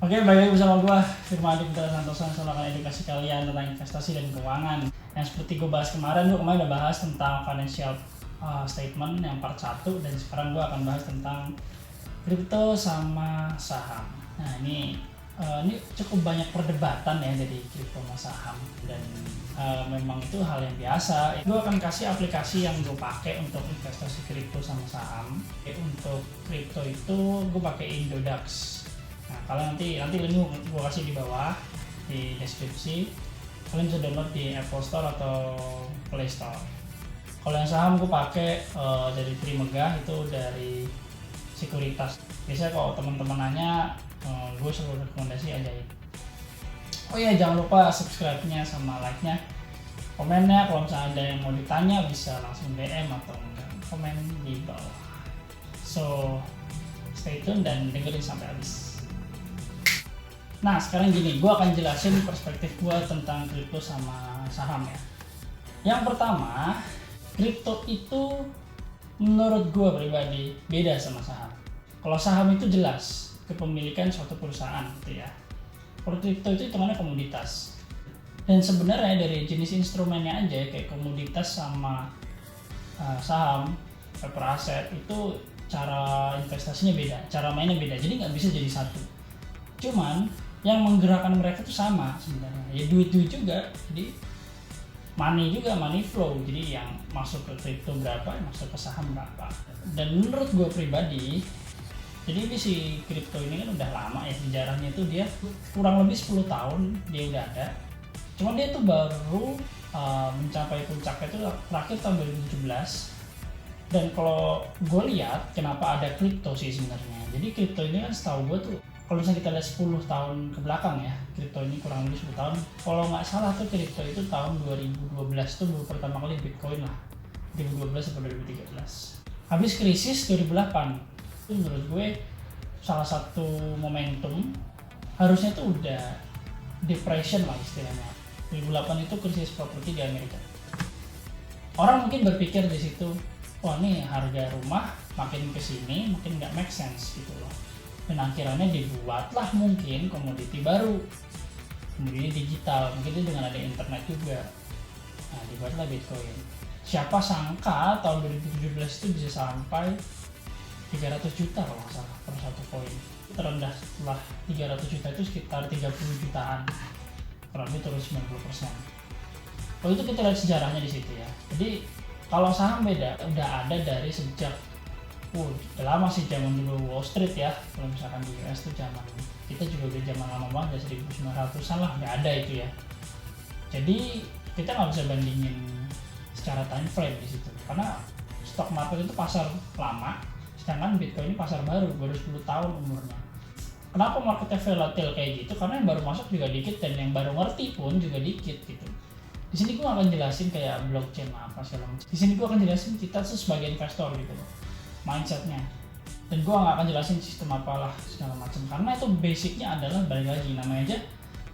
Oke, balik lagi bersama gue, Firman Adi Putra Santoso, yang selalu akan edukasi kalian tentang investasi dan keuangan. Yang seperti gue bahas kemarin, gue kemarin udah bahas tentang financial statement yang part 1, dan sekarang gue akan bahas tentang kripto sama saham. Nah ini cukup banyak perdebatan ya dari kripto sama saham, dan memang itu hal yang biasa. Gue akan kasih aplikasi yang gue pakai untuk investasi kripto sama saham. Untuk kripto itu gue pakai Indodax. Nah, kalau nanti link gue kasih di bawah di deskripsi. Kalian bisa download di Apple Store atau Play Store. Kalau yang saham gue pakai dari Trimegah, itu dari Sekuritas. Biasanya kalau teman-teman nanya, gue selalu rekomendasi Ajaib. Oh iya, jangan lupa subscribe-nya sama like-nya. Komennya kalau misalnya ada yang mau ditanya bisa langsung DM atau komen di bawah. So stay tune dan dengerin sampai habis. Nah sekarang gini, gue akan jelasin perspektif gue tentang kripto sama saham ya. Yang pertama, kripto itu menurut gue pribadi beda sama saham. Kalau saham itu jelas kepemilikan suatu perusahaan gitu ya. Kalau kripto itu hitungannya komoditas. Dan sebenarnya dari jenis instrumennya aja kayak komoditas sama saham, paper asset, itu cara investasinya beda, cara mainnya beda. Jadi nggak bisa jadi satu. Cuman yang menggerakkan mereka tuh sama sebenarnya, ya duit juga, jadi money juga, money flow. Jadi yang masuk ke kripto berapa, yang masuk ke saham berapa. Dan menurut gue pribadi, jadi ini si kripto ini kan udah lama ya sejarahnya, tuh dia kurang lebih 10 tahun dia udah ada. Cuma dia tuh baru mencapai puncaknya itu terakhir tahun 2017. Dan kalau gue lihat kenapa ada kripto sih sebenarnya, jadi kripto ini kan setahu gue tuh, kalau misalnya kita lihat 10 tahun ke belakang ya, kripto ini kurang lebih 10 tahun. Kalau nggak salah tuh kripto itu tahun 2012 tuh baru pertama kali Bitcoin lah. 2012 sampai 2013. Habis krisis 2008. Itu menurut gue salah satu momentum, harusnya tuh udah depression lah istilahnya. 2008 itu krisis properti di Amerika. Orang mungkin berpikir di situ, oh nih harga rumah makin kesini makin nggak make sense gitu loh. Dan akhirnya dibuatlah mungkin komoditi baru, komoditi digital, mungkin dengan ada internet juga. Nah dibuatlah Bitcoin. Siapa sangka tahun 2017 itu bisa sampai 300 juta kalau nggak salah per satu koin. Terendah setelah 300 juta itu sekitar 30 jutaan, kurang lebih turun 90%. Kalau itu kita lihat sejarahnya di situ ya. Jadi kalau saham beda, udah ada dari sejak udah lama sih, zaman dulu Wall Street ya. Kalau misalkan di US tuh zaman, kita juga udah zaman lama banget, 1900-an lah udah ada itu ya. Jadi kita nggak bisa bandingin secara time frame di situ, karena stock market itu pasar lama, sedangkan Bitcoin ini pasar baru 10 tahun umurnya. Kenapa marketnya volatile kayak gitu? Karena yang baru masuk juga dikit, dan yang baru ngerti pun juga dikit gitu. Di sini gue akan jelasin kayak blockchain apa segala macam. Di sini gue akan jelasin kita tuh sebagai investor gitu loh, mindsetnya. Dan gue nggak akan jelasin sistem apalah segala macam, karena itu basicnya adalah balik lagi namanya aja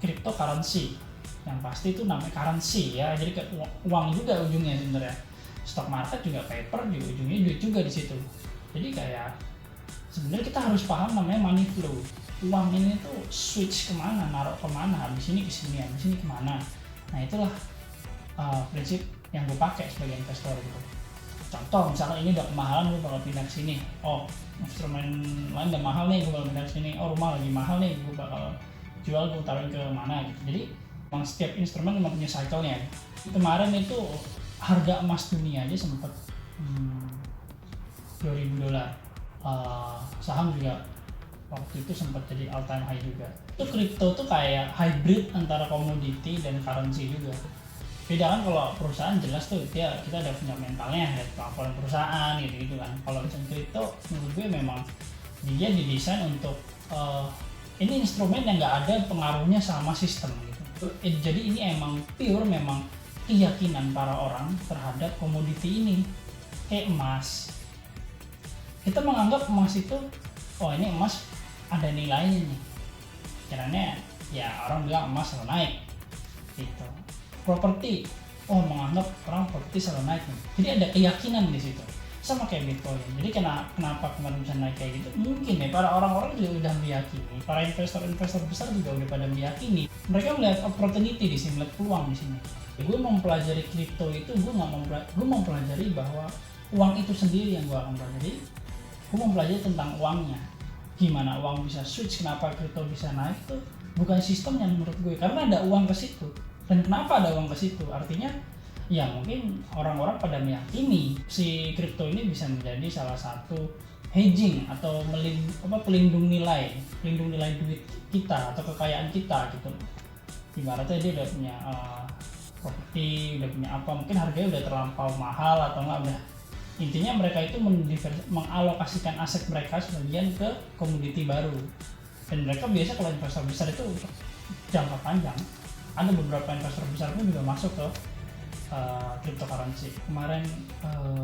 cryptocurrency. Yang pasti itu namanya currency ya, jadi kayak uang juga ujungnya sebenarnya. Stock market juga paper, juga ujungnya duit juga di situ. Jadi kayak sebenarnya kita harus paham namanya money flow. Uang ini tuh switch kemana, naruh kemana, habis ini ke sini, habis ini kemana. Nah itulah prinsip yang gue pakai sebagai investor gitu. Contoh misalkan ini udah kemahalan, gue bakal pindah ke sini. Oh instrumen lain udah mahal nih, gue bakal pindah ke sini. Oh rumah lagi mahal nih, gue bakal jual, gue taruhin ke mana gitu. Jadi memang setiap instrumen memang punya cycle-nya. Kemarin itu harga emas dunia aja sempat $2.000. Saham juga waktu itu sempat jadi all time high juga. Itu kripto tuh kayak hybrid antara komoditi dan currency juga. Beda kan, kalau perusahaan jelas tuh kita ada punya mentalnya, ada kemampuan perusahaan gitu kan. Kalau misalnya kripto menurut gue memang dia didesain untuk ini instrumen yang nggak ada pengaruhnya sama sistem gitu. Jadi ini emang pure memang keyakinan para orang terhadap komoditi ini. Kayak emas, kita menganggap emas itu, oh ini emas ada nilainya nih, kiranya ya orang bilang emas selalu naik gitu. Properti, oh menganggap orang properti selalu naik nih. Jadi ada keyakinan di situ. sama kayak Bitcoin. Jadi kenapa kemarin bisa naik kayak gitu? Mungkin ya para orang-orang juga udah meyakini, para investor-investor besar juga udah pada meyakini. Mereka melihat opportunity di sini, melihat peluang di sini. Gue mempelajari kripto itu, gue mempelajari bahwa uang itu sendiri yang gue akan pelajari. Gue mempelajari tentang uangnya, gimana uang bisa switch, kenapa kripto bisa naik tuh bukan sistemnya menurut gue, karena ada uang ke situ. Dan kenapa ada uang ke situ? Artinya ya mungkin orang-orang pada meyakini si kripto ini bisa menjadi salah satu hedging atau pelindung nilai duit kita atau kekayaan kita gitu. Ibaratnya dia udah punya properti, udah punya apa, mungkin harganya udah terlampau mahal atau enggak, udah intinya mereka itu mengalokasikan aset mereka sebagian ke komoditi baru. Dan mereka biasa kalau investor besar itu untuk jangka panjang. Ada beberapa investor besar pun juga masuk ke cryptocurrency. Kemarin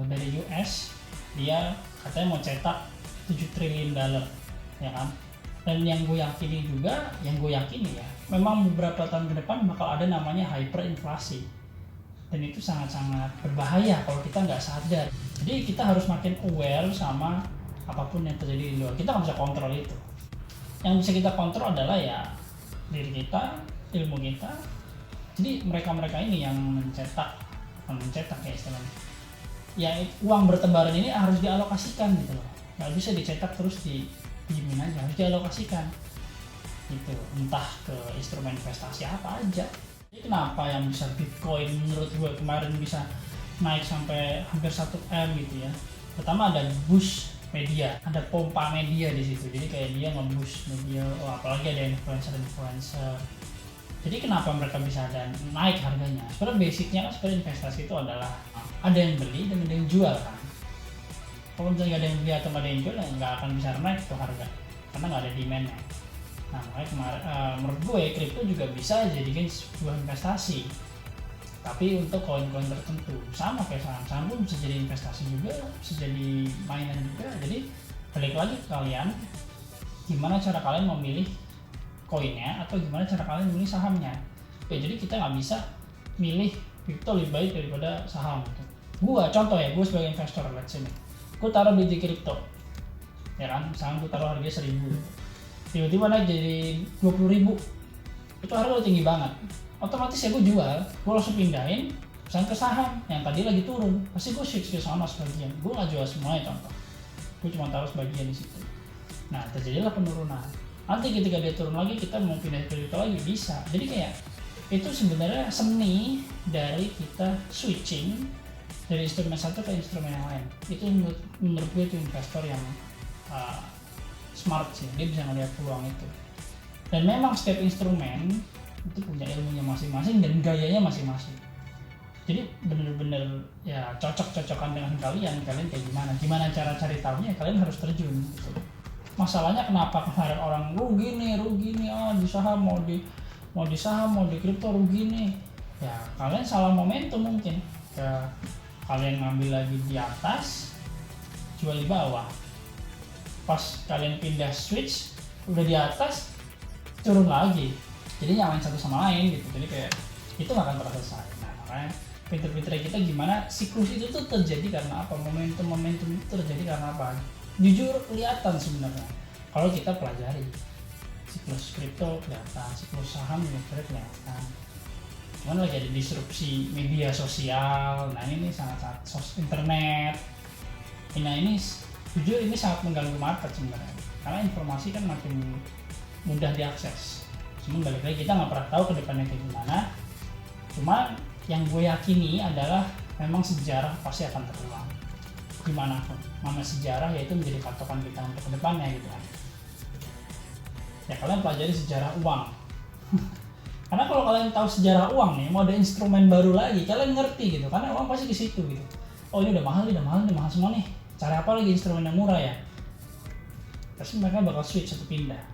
dari US dia katanya mau cetak 7 triliun dolar, ya kan? Dan yang gue yakini ya, memang beberapa tahun ke depan bakal ada namanya hyperinflasi. Dan itu sangat-sangat berbahaya kalau kita nggak sadar. Jadi kita harus makin aware sama apapun yang terjadi di luar. Kita nggak bisa kontrol itu. Yang bisa kita kontrol adalah ya diri kita, ilmu kita. Jadi mereka ini yang mencetak kayak istilahnya. Ya uang bertebaran ini harus dialokasikan gitu loh. Nggak bisa dicetak terus diemin aja, harus dialokasikan. Gitu, entah ke instrumen investasi apa aja. Jadi kenapa yang bisa Bitcoin menurut gue kemarin bisa naik sampai hampir 1M gitu ya. Pertama ada boost media, ada pompa media di situ. Jadi kayak dia nge-boost media, apalagi ada influencer. Jadi kenapa mereka bisa dan naik harganya? Sebenarnya basicnya kan sebenarnya investasi itu adalah ada yang beli dan ada yang jual kan. Kalau misalnya nggak ada yang beli atau nggak ada yang jual, ya nggak akan bisa naik tuh harga karena nggak ada demand-nya. Nah makanya menurut gue kripto juga bisa jadikan sebuah investasi. Tapi untuk koin-koin tertentu sama kayak saham pun bisa jadi investasi juga, bisa jadi mainan juga. Jadi balik lagi ke kalian, gimana cara kalian memilih koinnya atau gimana cara kalian memilih sahamnya. Oke, jadi kita nggak bisa milih kripto lebih baik daripada saham gitu. Contoh ya, gue sebagai investor, let's say gue taruh di kripto, ya kan, saham gue taruh harganya 1.000, tiba-tiba naik jadi 20.000, itu harga udah tinggi banget. Otomatis ya gue jual, gue langsung pindahin misalnya ke saham yang tadi lagi turun, pasti gue switch ke sana sebagian, gue nggak jual semuanya contoh, gue cuma taruh sebagian di situ. Nah terjadilah penurunan. Nanti ketika dia turun lagi kita mau pindah ke kripto lagi bisa. Jadi kayak itu sebenarnya seni dari kita switching dari instrumen satu ke instrumen yang lain. Itu menurut gue itu investor yang smart sih, dia bisa ngeliat peluang itu. Dan memang setiap instrumen itu punya ilmunya masing-masing dan gayanya masing-masing. Jadi bener-bener ya cocok-cocokan dengan kalian kayak gimana cara cari tahunya, kalian harus terjun gitu. Masalahnya kenapa kemarin orang rugi nih di saham, mau di saham, mau di kripto rugi nih. Ya kalian salah momentum mungkin. Ya, kalian ngambil lagi di atas, jual di bawah. Pas kalian pindah switch, udah di atas, turun lagi. Jadi nyamain satu sama lain gitu. Jadi kayak itu nggak akan pernah selesai. Nah makanya pinter-pinter kita gimana siklus itu tuh terjadi karena apa, momentum itu terjadi karena apa. Jujur kelihatan sebenarnya kalau kita pelajari siklus kripto kelihatan, siklus saham juga kelihatan. Cuman lagi ada disrupsi media sosial, nah ini sangat internet. Nah ini jujur ini sangat mengganggu market sebenarnya, karena informasi kan makin mudah diakses. Cuman balik lagi kita nggak pernah tahu ke depannya kayak gimana. Cuma yang gue yakini adalah memang sejarah pasti akan terulang gimana pun. Nama sejarah yaitu menjadi patokan kita untuk kedepannya gitu kan. Ya kalian pelajari sejarah uang. Karena kalau kalian tahu sejarah uang nih, mau ada instrumen baru lagi, kalian ngerti gitu. Karena uang pasti ke situ gitu. Oh ini udah mahal semua nih. Cari apa lagi instrumen yang murah ya? Terus mereka bakal switch atau pindah.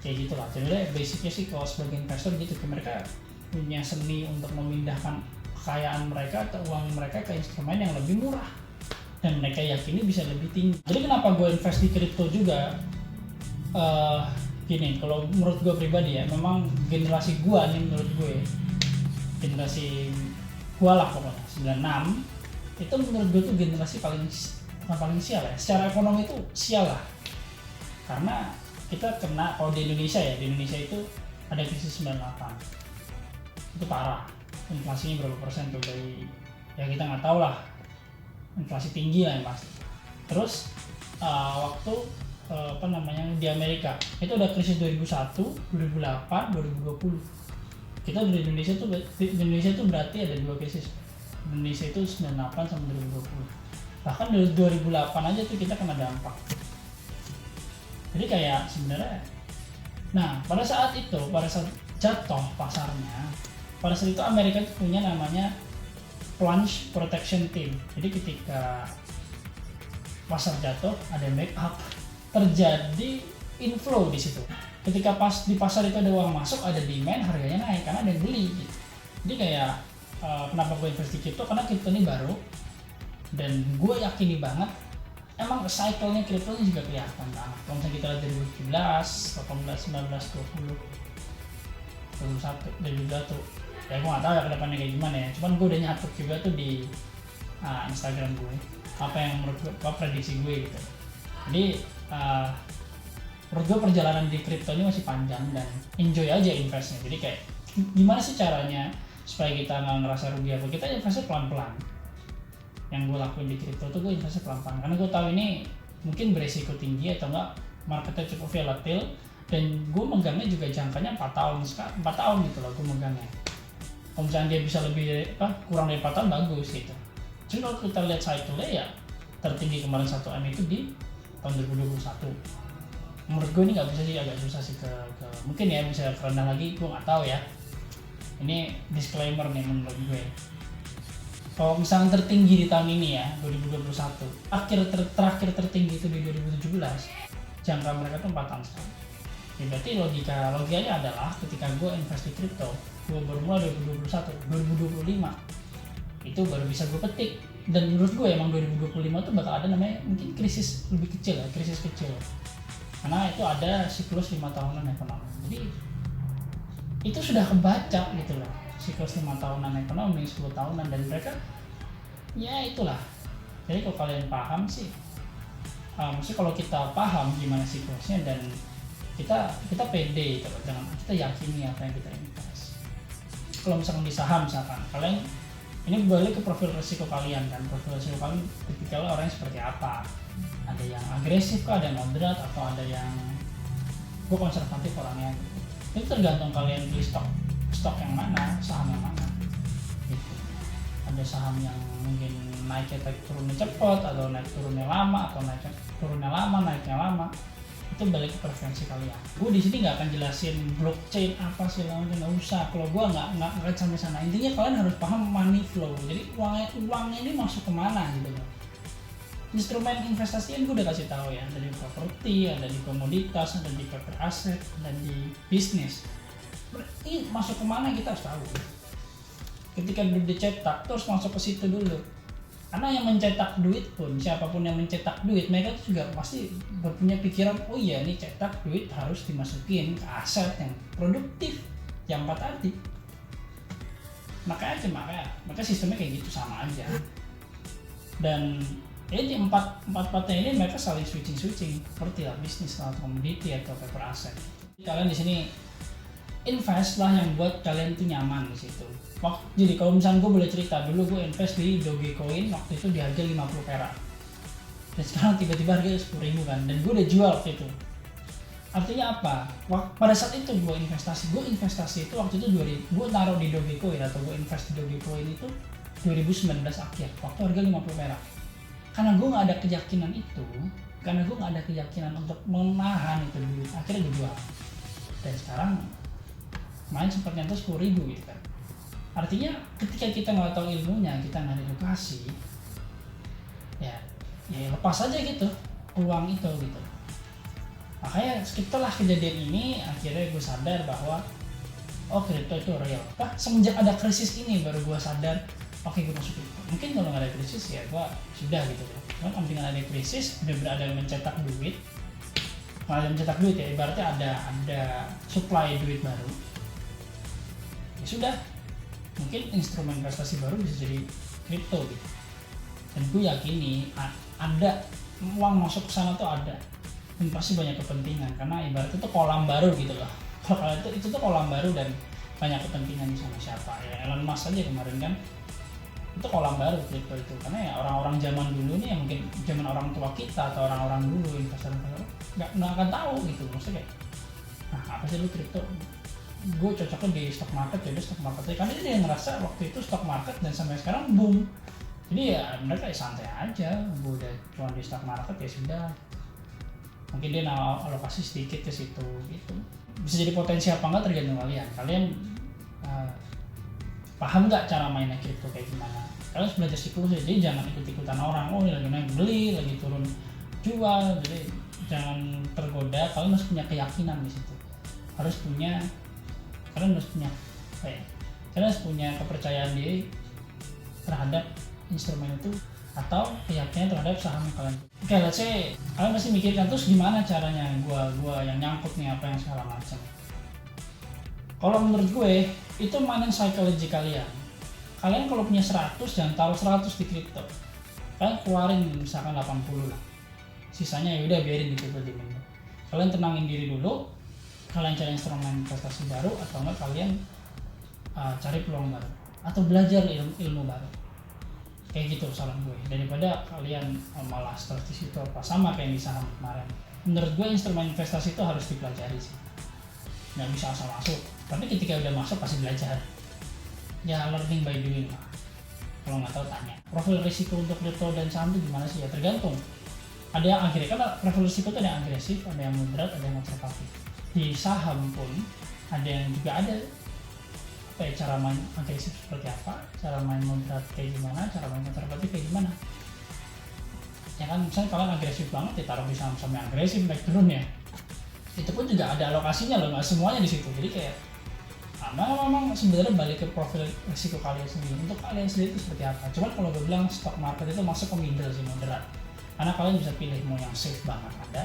Kayak gitu lah. Jadi basicnya sih kalau sebagai investor gitu, mereka punya seni untuk memindahkan kekayaan mereka atau uang mereka ke instrumen yang lebih murah. Dan mereka yakini bisa lebih tinggi. Jadi kenapa gue invest di kripto juga? Gini, kalau menurut gue pribadi ya, memang generasi gue nih, menurut gue generasi gue lah pokoknya 96 itu menurut gue tuh generasi bukan paling sial ya, secara ekonomi itu sial lah. Karena kita kena, kalau di Indonesia itu ada krisis 98, itu parah. Inflasinya berapa persen tuh, dari ya kita nggak tahu lah, inflasi tinggi lah yang pasti. Terus waktu di Amerika itu ada krisis 2001, 2008, 2020. Kita di Indonesia tuh berarti ada 2 krisis. Indonesia itu 98 sama 2020. Bahkan dari 2008 aja tuh kita kena dampak. Jadi kayak sebenarnya, nah pada saat jatuh pasarnya, pada saat itu Amerika itu punya namanya plunge protection team. Jadi ketika pasar jatuh, ada backup, terjadi inflow di situ. Ketika pas di pasar itu ada uang masuk, ada demand, harganya naik karena ada yang beli gitu. Jadi kayak kenapa gue invest di kripto, karena kripto ini baru dan gue yakini banget emang cycle-nya kripto ini juga kelihatan banget. Kalau misalnya kita lihat dari 2017, 18, 19, 20, 21 dan juga tuh, ya gue nggak tahu ya kedepannya kayak gimana ya. Cuman gue udah nyatet juga tuh di Instagram gue apa yang menurut gue, prediksi gue gitu. Jadi menurut gue perjalanan di kripto ini masih panjang dan enjoy aja investnya. Jadi kayak gimana sih caranya supaya kita nggak ngerasa rugi, apa kita investnya pelan-pelan. Yang gue lakuin di kripto tuh gue investnya pelan-pelan karena gue tahu ini mungkin beresiko tinggi atau enggak marketnya cukup volatile, dan gue megangnya juga jangkanya 4 tahun gitu loh gue megangnya. Kalau misalnya dia bisa kurang dari 4 tahun bagus gitu. Jadi kalau kita lihat cycle-nya ya tertinggi kemarin 1M itu di tahun 2021. Menurut gue ini nggak bisa sih, agak susah sih ke mungkin ya bisa rendah lagi, gue nggak tahu ya. Ini disclaimer nih menurut gue. Kalau misalnya tertinggi di tahun ini ya 2021, terakhir tertinggi itu di 2017, jangka mereka tuh 4 tahun sekali. Ya berarti logikanya adalah ketika gue invest di kripto, gue baru mulai 2021, 2025 itu baru bisa gue petik. Dan menurut gue emang 2025 tuh bakal ada namanya mungkin krisis lebih kecil ya, krisis kecil. Karena itu ada siklus 5 tahunan ekonomi. Jadi itu sudah kebaca gitu loh, siklus 5 tahunan ekonomi, 10 tahunan, dan mereka ya itulah. Jadi kalau kalian paham sih, maksudnya kalau kita paham gimana siklusnya dan kita pede gitu, dengan kita yakini apa yang kita invest. Kalau misalkan di saham misalkan, kalian ini balik ke profil risiko kalian kan, profil risiko kalian tipikal orang seperti apa. Ada yang agresif kah, ada yang moderat, atau ada yang gue konservatif orangnya gitu. Itu tergantung kalian beli stok yang mana, saham yang mana gitu. Ada saham yang mungkin naiknya turunnya cepat, atau naik turunnya lama, atau naiknya turunnya lama, naiknya lama. Itu balik ke preferensi kalian. Gue di sini nggak akan jelasin blockchain apa sih, nggak usah. Kalau gue nggak sampai sana. Intinya kalian harus paham money flow. Jadi uangnya ini masuk kemana gitu loh. Instrumen investasi yang gue udah kasih tahu ya, ada di properti, ada di komoditas, ada di paper aset, dan di bisnis. Ini masuk kemana kita harus tahu. Ketika duit dicetak, terus masuk ke situ dulu. Karena yang mencetak duit pun, siapapun yang mencetak duit, mereka juga pasti punya pikiran, oh iya nih cetak duit harus dimasukin ke aset yang produktif, yang 4 tadi. Makanya sistemnya kayak gitu, sama aja. Dan di empat ini mereka saling switching seperti lah bisnis atau komoditi atau paper asset. Kalian di sini invest lah yang buat kalian tuh nyaman di situ. Jadi kalau misalnya gue boleh cerita, dulu gue invest di Dogecoin waktu itu di harga 50 perak. Dan sekarang tiba-tiba harganya 10.000 kan, dan gue udah jual waktu itu. Artinya apa? Pada saat itu gue investasi itu waktu itu gue taruh di Dogecoin atau gue invest di Dogecoin itu 2019 akhir, waktu harga 50 perak. Karena gue nggak ada keyakinan itu, karena gue nggak ada keyakinan untuk menahan itu duit, akhirnya gue jual. Dan sekarang main sempat nyentuh 10.000 gitu kan. Artinya ketika kita nggak tahu ilmunya, kita nggak ada edukasi, ya lepas aja gitu peluang itu gitu. Makanya setelah kejadian ini akhirnya gue sadar bahwa kripto itu real. Semenjak ada krisis ini baru gue sadar, oke gue masuk kripto. Mungkin kalau nggak ada krisis ya gue sudah gitu loh. Cuman dengan ada krisis, benar-benar ada yang mencetak duit. Kalau ada mencetak duit ya ibaratnya ada supply duit baru. Ya sudah, mungkin instrumen investasi baru bisa jadi kripto gitu. Dan gue yakini ada uang masuk ke sana tuh ada, dan pasti banyak kepentingan, karena ibarat itu kolam baru gitu loh. Kalau itu tuh kolam baru dan banyak kepentingan di sana. Siapa ya, Elon Musk aja kemarin kan, itu kolam baru kripto itu, karena ya orang-orang zaman dulu nih, yang mungkin zaman orang tua kita atau orang-orang dulu investor nggak akan tahu gitu. Maksudnya kayak, nah apa sih lu kripto, gue cocoknya di stock market, jadi stock market karena dia ngerasa waktu itu stock market dan sampai sekarang boom, jadi ya mereka santai aja, gue udah cuma di stock market ya sudah, mungkin dia alokasi sedikit ke situ gitu. Bisa jadi potensi apa enggak tergantung kalian paham nggak cara mainnya kripto kayak gimana. Kalian harus belajar siklus, jadi jangan ikut-ikutan orang, oh ini lagi naik beli, lagi turun jual, jadi jangan tergoda. Kalian harus punya keyakinan di situ, kalian harus punya kepercayaan diri terhadap instrumen itu atau keyakinan terhadap saham kalian. Oke, let's say kalian pasti mikirkan terus gimana caranya gua yang nyangkut nih apa yang segala macam. Kalau menurut gue itu mainin psychology kalian. Kalian kalau punya 100 jangan taruh 100 di kripto. Kalian keluarin misalkan 80 lah. Sisanya ya udah biarin di kripto dulu. Kalian tenangin diri dulu. Kalian cari instrumen investasi baru atau enggak kalian cari peluang baru atau belajar ilmu baru. Kayak gitu saran gue, daripada kalian malah stuck di situ apa sama kayak di saham kemarin. Menurut gue instrumen investasi itu harus dipelajari sih, nggak bisa asal masuk, tapi ketika udah masuk pasti belajar ya, learning by doing lah. Kalau nggak tahu tanya. Profil risiko untuk kripto dan saham itu gimana sih ya, tergantung. Ada yang agresif, kan profil risiko itu ada yang agresif, ada yang moderat, ada yang konservatif. Di saham pun ada yang juga ada cara main agresif seperti apa, cara main moderat kayak gimana, cara main konservatif kayak gimana. Ya kan, misalnya kalian agresif banget ya taruh di saham-saham yang agresif naik turun ya, itu pun juga ada alokasinya loh, nggak semuanya di situ. Jadi kayak memang sebenarnya balik ke profil risiko kalian sendiri, untuk kalian sendiri itu seperti apa. Cuman kalau gue bilang stock market itu masuk ke middle sih, moderat, karena kalian bisa pilih mau yang safe banget ada,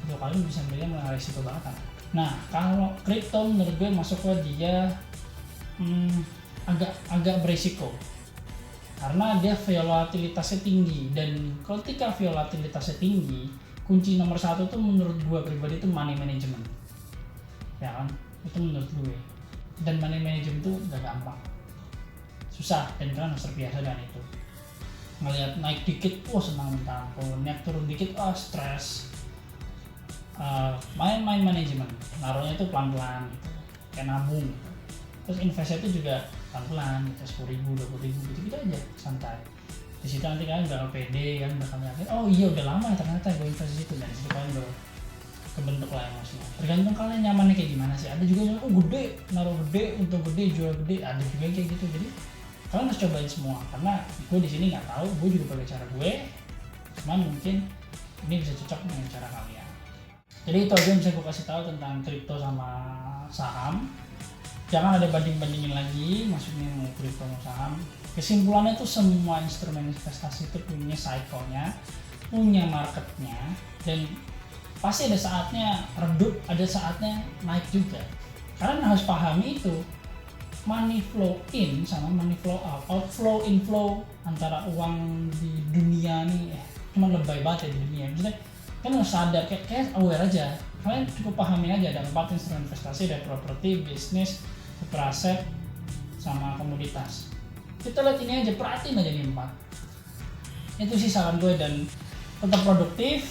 atau kalian bisa pilih mau yang risiko banget ada. Nah kalau kripto menurut gue masuk ke dia agak berisiko karena dia volatilitasnya tinggi, dan ketika volatilitasnya tinggi, kunci nomor 1 tuh menurut gue pribadi itu money management ya kan, itu menurut gue. Dan money management itu gak gampang, susah, dan kalian harus terbiasa dengan itu. Ngelihat naik dikit, senang minta ampun, naik turun dikit, stres. Main manajemen, naruhnya itu pelan-pelan gitu, kayak nabung gitu. Terus investasi itu juga pelan-pelan gitu, 10.000, 20.000 gitu aja, santai. Di situ nanti kalian bakal pede kan, bakal yakin, oh iya udah lama ternyata gue investasi itu, dan situ kalian udah kebentuk lah emosinya. Tergantung kalian nyamannya kayak gimana sih. Ada juga yang gede, naruh gede, untung gede, jual gede, ada juga kayak gitu. Jadi kalian harus cobain semua, karena gue di sini nggak tahu, gue juga pakai cara gue, cuman mungkin ini bisa cocok dengan cara kalian. Jadi itu aja yang bisa gue kasih tahu tentang kripto sama saham. Jangan ada banding-bandingin lagi, maksudnya mau kripto mau saham. Kesimpulannya tuh semua instrumen investasi itu punya cycle-nya, punya marketnya, dan pasti ada saatnya redup, ada saatnya naik juga. Kalian harus pahami itu, money flow in sama money flow out, outflow inflow antara uang di dunia nih, cuma lebay banget ya di dunia. Maksudnya kan harus sadar, kayak aware aja. Kalian cukup pahami aja, ada 4 instrumen investasi, ada properti, bisnis, aset, sama komoditas. Kita lihat ini aja, perhatiin aja nih 4. Itu sih saran gue, dan tetap produktif,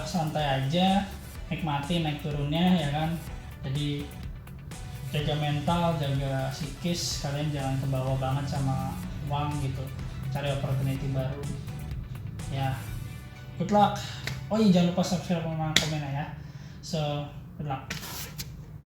santai aja, nikmati naik turunnya ya kan. Jadi jaga mental, jaga psikis, kalian jangan kebawa banget sama uang gitu, cari opportunity baru ya. Good luck. Oh iya, jangan lupa subscribe sama komen ya. So good luck.